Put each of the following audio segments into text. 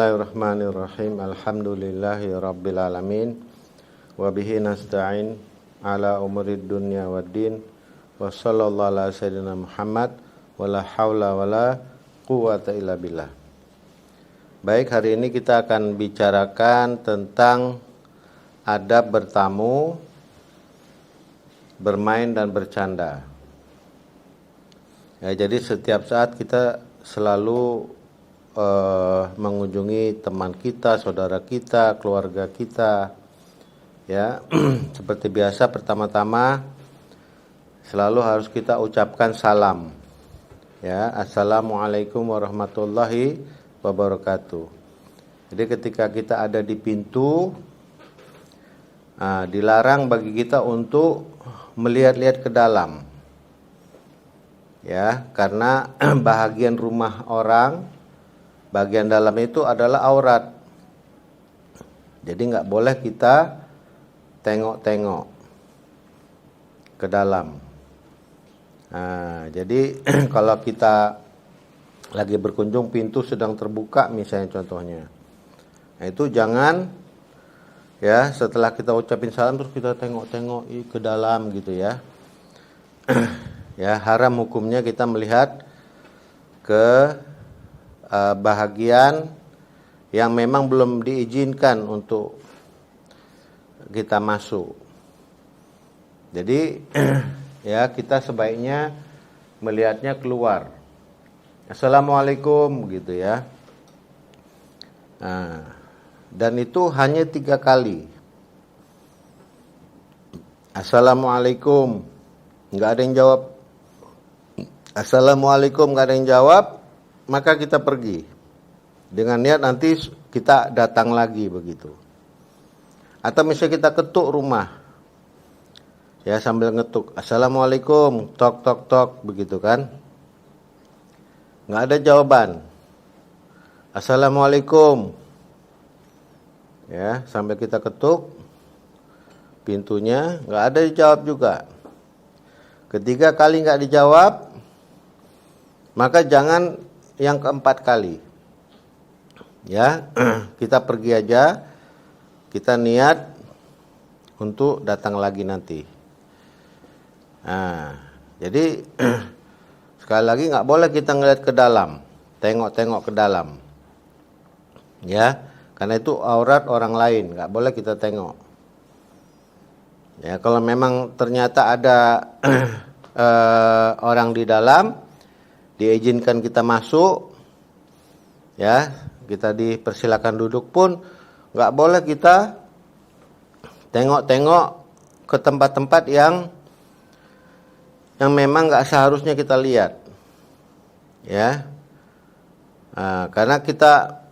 Bismillahirrahmanirrahim. Alhamdulillahirabbil alamin. Wa bihi nasta'in ala umurid dunya waddin. Wa sallallahu ala sayyidina Muhammad wa la haula wa la quwwata illa billah. Baik, hari ini kita akan bicarakan tentang adab bertamu, bermain dan bercanda. Ya, jadi setiap saat kita selalu mengunjungi teman kita, saudara kita, keluarga kita, ya. Seperti biasa, pertama-tama selalu harus kita ucapkan salam, ya. Assalamualaikum warahmatullahi wabarakatuh. Jadi ketika kita ada di pintu, dilarang bagi kita untuk melihat-lihat ke dalam, ya, karena bahagian rumah orang, bagian dalam itu adalah aurat. Jadi nggak boleh kita tengok-tengok ke dalam. Jadi kalau kita lagi berkunjung, pintu sedang terbuka misalnya contohnya, nah itu jangan, ya, setelah kita ucapin salam terus kita tengok-tengok ke dalam gitu, ya. Ya, haram hukumnya kita melihat ke bahagian yang memang belum diizinkan untuk kita masuk. Jadi ya, kita sebaiknya melihatnya keluar. Assalamualaikum gitu, ya. Dan itu hanya 3 kali. Assalamualaikum, nggak ada yang jawab. Assalamualaikum, nggak ada yang jawab, maka kita pergi dengan niat nanti kita datang lagi begitu. Atau misalnya kita ketuk rumah, ya, sambil ngetuk, Assalamualaikum, tok tok tok begitu kan, nggak ada jawaban. Assalamualaikum, ya, sambil kita ketuk pintunya, nggak ada dijawab juga. Ketiga kali nggak dijawab, maka jangan yang keempat kali, ya. Kita pergi aja, kita niat untuk datang lagi nanti. Jadi sekali lagi nggak boleh kita ngeliat ke dalam, tengok-tengok ke dalam, ya, karena itu aurat orang lain, nggak boleh kita tengok. Ya, kalau memang ternyata ada orang di dalam, diizinkan kita masuk, ya, kita dipersilakan duduk pun nggak boleh kita tengok-tengok ke tempat-tempat yang memang nggak seharusnya kita lihat, ya. Karena kita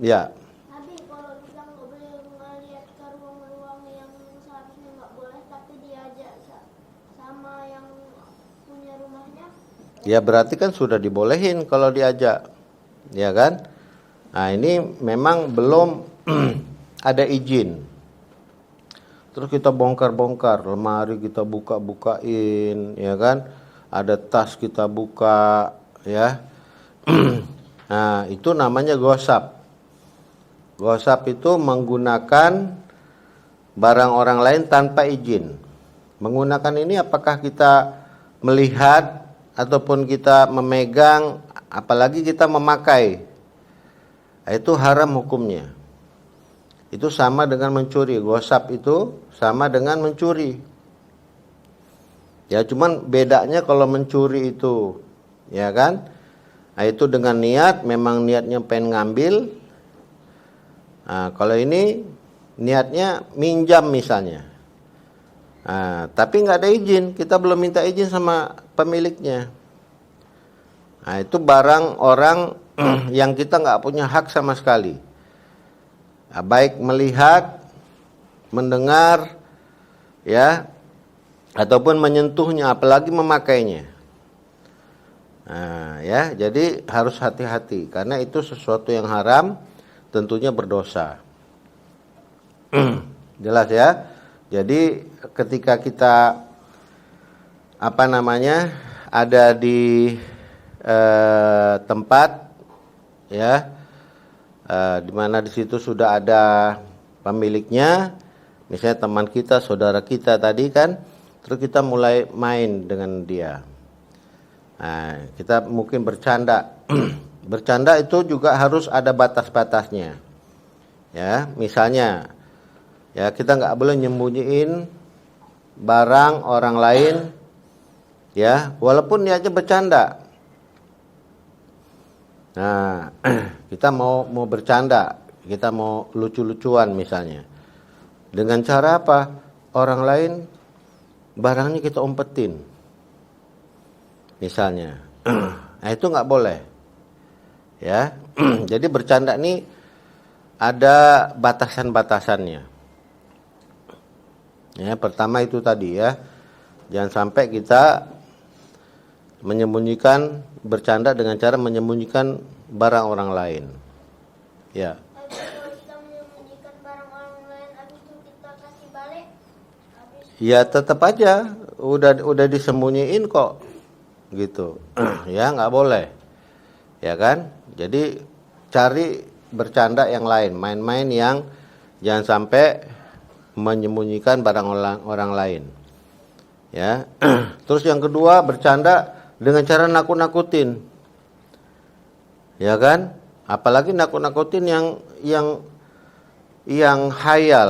ya. Tapi kalau kita nggak boleh melihat ke ruang-ruang yang seharusnya nggak boleh, tapi diajak sama yang punya rumahnya, Ya, berarti kan sudah dibolehin kalau diajak, ya kan? Nah, ini memang belum ada izin. Terus kita bongkar-bongkar, lemari kita buka-bukain, ya kan? Ada tas kita buka, ya. Nah, itu namanya gosap. Gosap itu menggunakan barang orang lain tanpa izin. Menggunakan ini apakah kita melihat ataupun kita memegang, apalagi kita memakai, itu haram hukumnya. Itu sama dengan mencuri. Gosap itu sama dengan mencuri. Ya, cuman bedanya kalau mencuri itu, ya kan, nah, itu dengan niat, memang niatnya pengen ngambil. Nah, kalau ini niatnya minjam misalnya. Nah, tapi nggak ada izin, kita belum minta izin sama pemiliknya. Nah, itu barang orang yang kita nggak punya hak sama sekali. Nah, baik melihat, mendengar, ya, ataupun menyentuhnya, apalagi memakainya. Nah, ya, jadi harus hati-hati karena itu sesuatu yang haram, tentunya berdosa. Jelas, ya. Jadi ketika kita ada di tempat, ya, di mana di situ sudah ada pemiliknya, misalnya teman kita, saudara kita tadi kan, terus kita mulai main dengan dia. Nah, kita mungkin bercanda. Bercanda itu juga harus ada batas-batasnya. Ya, misalnya, ya kita nggak boleh nyembunyiin barang orang lain, ya, walaupun dia aja bercanda. Nah, kita mau bercanda, kita mau lucu-lucuan misalnya. Dengan cara apa? Orang lain barangnya kita umpetin. Misalnya. Nah, itu nggak boleh. Ya. Jadi bercanda ini ada batasan-batasannya. Ya, pertama itu tadi ya. Jangan sampai kita menyembunyikan, bercanda dengan cara menyembunyikan barang orang lain. Ya. Tapi kalau kita menyembunyikan barang orang lain, habis itu kita kasih balik, Ya tetap aja udah disembunyiin kok. Gitu. Ya nggak boleh. Ya kan? Jadi cari bercanda yang lain, main-main yang jangan sampai menyembunyikan barang orang lain. Ya. Terus yang kedua, bercanda dengan cara nakut-nakutin. Ya kan? Apalagi nakut-nakutin yang hayal,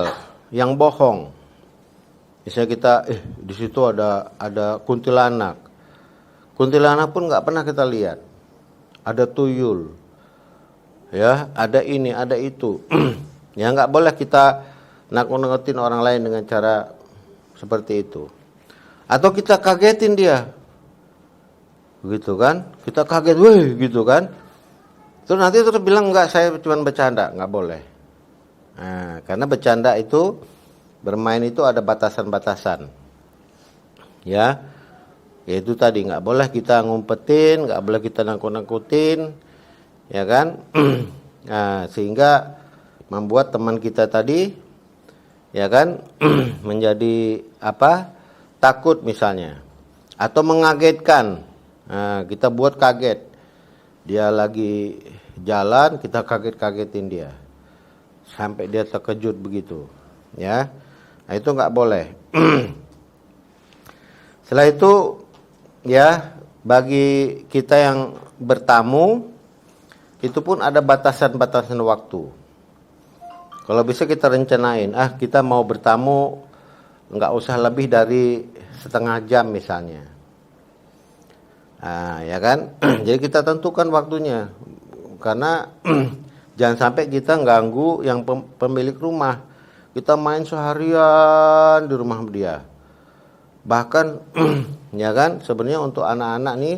yang bohong. Misalnya kita di situ ada kuntilanak. Kuntilanak pun nggak pernah kita lihat. Ada tuyul. Ya, ada ini, ada itu. Ya nggak boleh kita nakut-nakutin orang lain dengan cara seperti itu. Atau kita kagetin dia. Gitu kan? Kita kaget, weh, gitu kan? Terus nanti bilang enggak, saya cuma bercanda, nggak boleh. Nah, karena bercanda itu, bermain itu ada batasan-batasan. Ya. Yaitu tadi nggak boleh kita ngumpetin, nggak boleh kita nakut-nakutin, ya kan? Nah, sehingga membuat teman kita tadi, ya kan, menjadi apa? Takut misalnya, atau mengagetkan. Nah, kita buat kaget, dia lagi jalan, kita kaget-kagetin dia, sampai dia terkejut begitu, ya. Nah, itu nggak boleh. Setelah itu, ya, bagi kita yang bertamu, itu pun ada batasan-batasan waktu. Kalau bisa kita rencanain, kita mau bertamu nggak usah lebih dari setengah jam misalnya. Nah, ya kan? Jadi kita tentukan waktunya. Karena jangan sampai kita ganggu yang pemilik rumah. Kita main seharian di rumah dia. Bahkan ya kan, sebenarnya untuk anak-anak nih,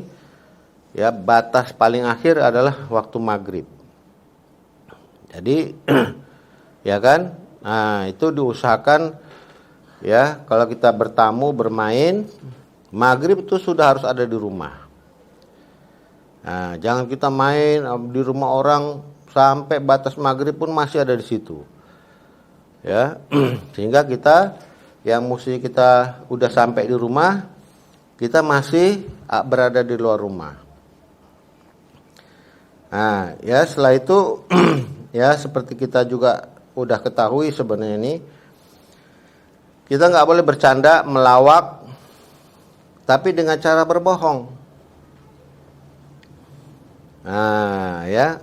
ya batas paling akhir adalah waktu maghrib. Jadi ya kan, nah itu diusahakan ya, kalau kita bertamu bermain, maghrib itu sudah harus ada di rumah. Nah, jangan kita main di rumah orang sampai batas maghrib pun masih ada di situ. Ya, sehingga kita yang mesti kita udah sampai di rumah, kita masih berada di luar rumah. Nah, ya setelah itu ya seperti kita juga udah ketahui sebenarnya ini, kita nggak boleh bercanda, melawak, tapi dengan cara berbohong. Nah, ya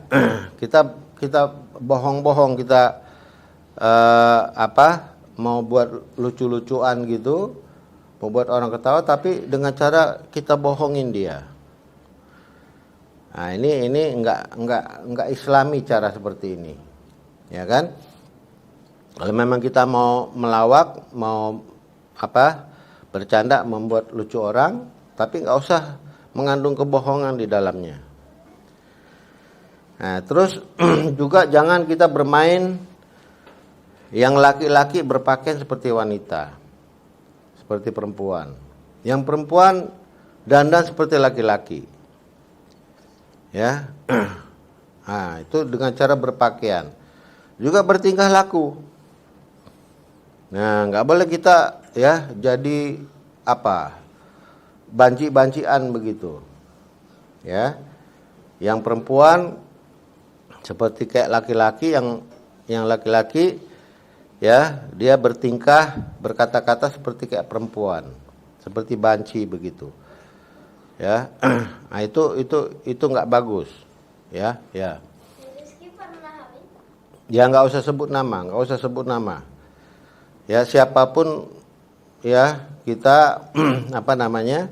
kita bohong-bohong, kita mau buat lucu-lucuan gitu, mau buat orang ketawa, tapi dengan cara kita bohongin dia. Nah, ini enggak islami cara seperti ini. Ya kan? Kalau memang kita mau melawak, mau bercanda, membuat lucu orang, tapi enggak usah mengandung kebohongan di dalamnya. Nah, terus juga jangan kita bermain yang laki-laki berpakaian seperti wanita, seperti perempuan. Yang perempuan dandan seperti laki-laki. Ya, nah itu dengan cara berpakaian. Juga bertingkah laku. Nah, nggak boleh kita ya jadi banci-bancian begitu. Ya, yang perempuan Seperti kayak laki-laki yang laki-laki ya, dia bertingkah berkata-kata seperti kayak perempuan, seperti banci begitu. Ya. Nah, itu nggak bagus. Ya, ya. Rizky pernah Habib? Ya nggak usah sebut nama. Ya siapapun ya kita apa namanya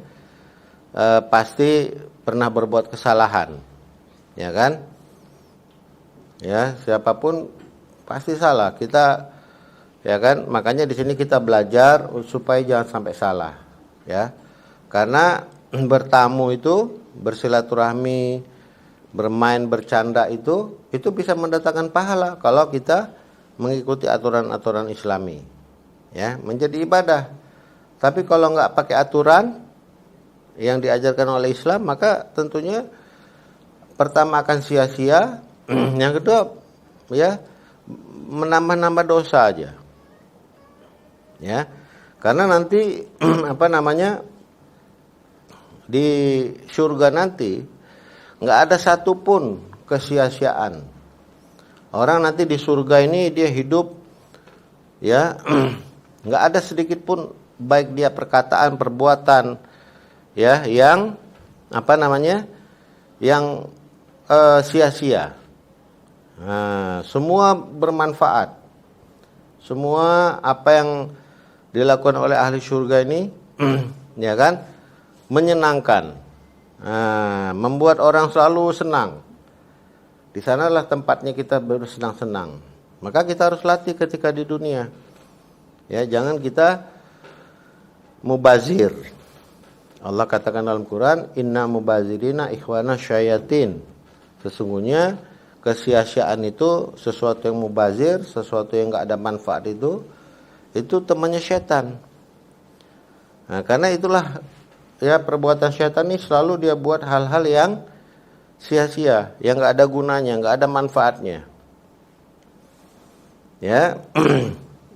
pasti pernah berbuat kesalahan, ya kan? Ya siapapun pasti salah kita, ya kan? Makanya di sini kita belajar supaya jangan sampai salah, ya. Karena bertamu itu, bersilaturahmi, bermain, bercanda itu bisa mendatangkan pahala kalau kita mengikuti aturan-aturan Islami, ya, menjadi ibadah. Tapi kalau nggak pakai aturan yang diajarkan oleh Islam, maka tentunya pertama akan sia-sia, yang kedua ya menambah-nambah dosa aja, ya. Karena nanti apa namanya di surga nanti nggak ada satupun kesia-siaan. Orang nanti di surga ini dia hidup ya nggak ada sedikit pun baik dia perkataan, perbuatan ya yang apa namanya yang sia-sia. Nah, semua bermanfaat. Semua apa yang dilakukan oleh ahli surga ini ya kan menyenangkan. Nah, membuat orang selalu senang. Di sanalah tempatnya kita bersenang-senang. Maka kita harus latih ketika di dunia. Ya, jangan kita mubazir. Allah katakan dalam Quran, "Inna mubazirina ikhwana syayatin." Sesungguhnya kesia-siaan itu sesuatu yang mubazir, sesuatu yang enggak ada manfaat itu temannya setan. Nah, karena itulah ya perbuatan syaitan ini selalu dia buat hal-hal yang sia-sia, yang enggak ada gunanya, enggak ada manfaatnya. Ya.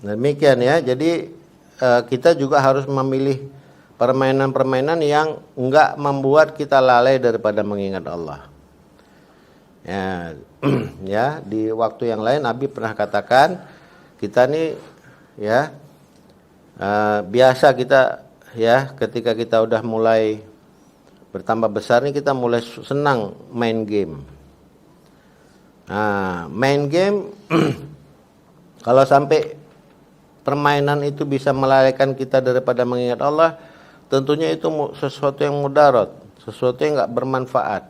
Demikian ya. Jadi kita juga harus memilih permainan-permainan yang enggak membuat kita lalai daripada mengingat Allah. Ya, ya, di waktu yang lain Nabi pernah katakan kita nih ya biasa kita ya ketika kita udah mulai bertambah besar nih kita mulai senang main game. Nah, main game kalau sampai permainan itu bisa melalaikan kita daripada mengingat Allah, tentunya itu sesuatu yang mudarat, sesuatu yang enggak bermanfaat,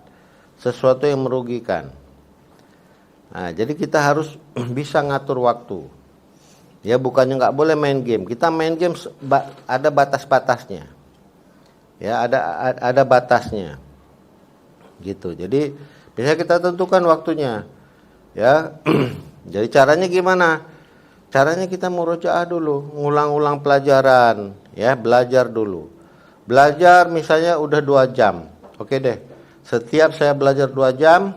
sesuatu yang merugikan. Nah, jadi kita harus bisa ngatur waktu. Ya, bukannya nggak boleh main game. Kita main game ada batas-batasnya. Ya, ada batasnya. Gitu. Jadi bisa kita tentukan waktunya. Ya. Jadi caranya gimana? Caranya kita murojaah dulu, ngulang-ulang pelajaran, ya, belajar dulu. Belajar misalnya udah 2 jam. Oke deh. Setiap saya belajar 2 jam,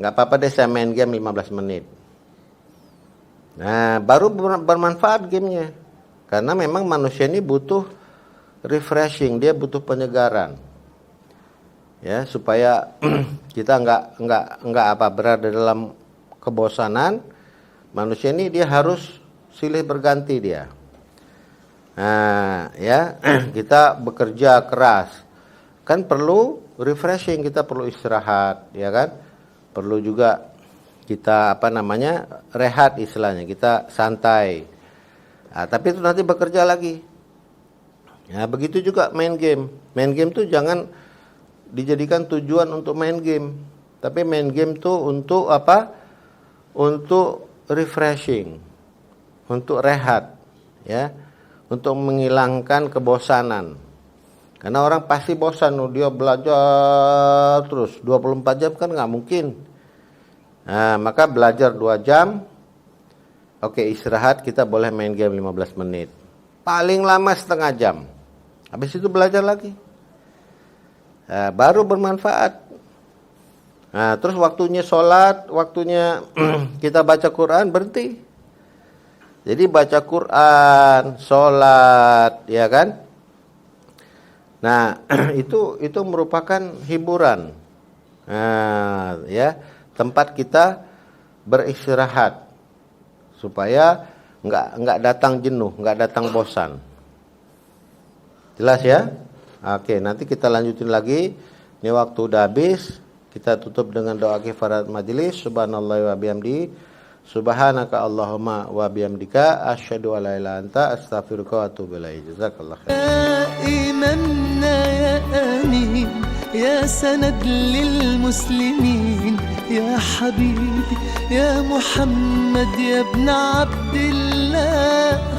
nggak apa-apa deh saya main game 15 menit. Nah, baru bermanfaat gamenya. Karena memang manusia ini butuh refreshing, dia butuh penyegaran. Ya, supaya kita enggak berada dalam kebosanan. Manusia ini dia harus silih berganti dia. Nah, ya, kita bekerja keras. Kan perlu refreshing, kita perlu istirahat, ya kan? Perlu juga kita rehat istilahnya, kita santai. Nah, tapi itu nanti bekerja lagi. Ya, begitu juga main game. Main game tuh jangan dijadikan tujuan untuk main game. Tapi main game tuh untuk apa? Untuk refreshing. Untuk rehat, ya. Untuk menghilangkan kebosanan. Karena orang pasti bosan, dia belajar terus 24 jam kan nggak mungkin. Nah, maka belajar 2 jam. Oke, istirahat kita boleh main game 15 menit. Paling lama setengah jam. Habis itu belajar lagi. Nah, baru bermanfaat. Nah, terus waktunya sholat, waktunya kita baca Quran, berhenti. Jadi baca Quran, sholat, ya kan? Nah, itu merupakan hiburan. Nah, ya. tempat kita beristirahat supaya nggak datang jenuh, nggak datang bosan. Jelas ya? Oke, nanti kita lanjutin lagi. Ini waktu udah habis. Kita tutup dengan doa kifarat majelis. Subhanallah wa bihamdi. Subhanaka Allahumma wa bihamdika. Asyhadu an la ilaha illa anta astaghfiruka wa atubu ilaik. Jazakallah khair. يا إمامنا يا أمين يا سند للمسلمين يا حبيبي يا محمد يا ابن عبد الله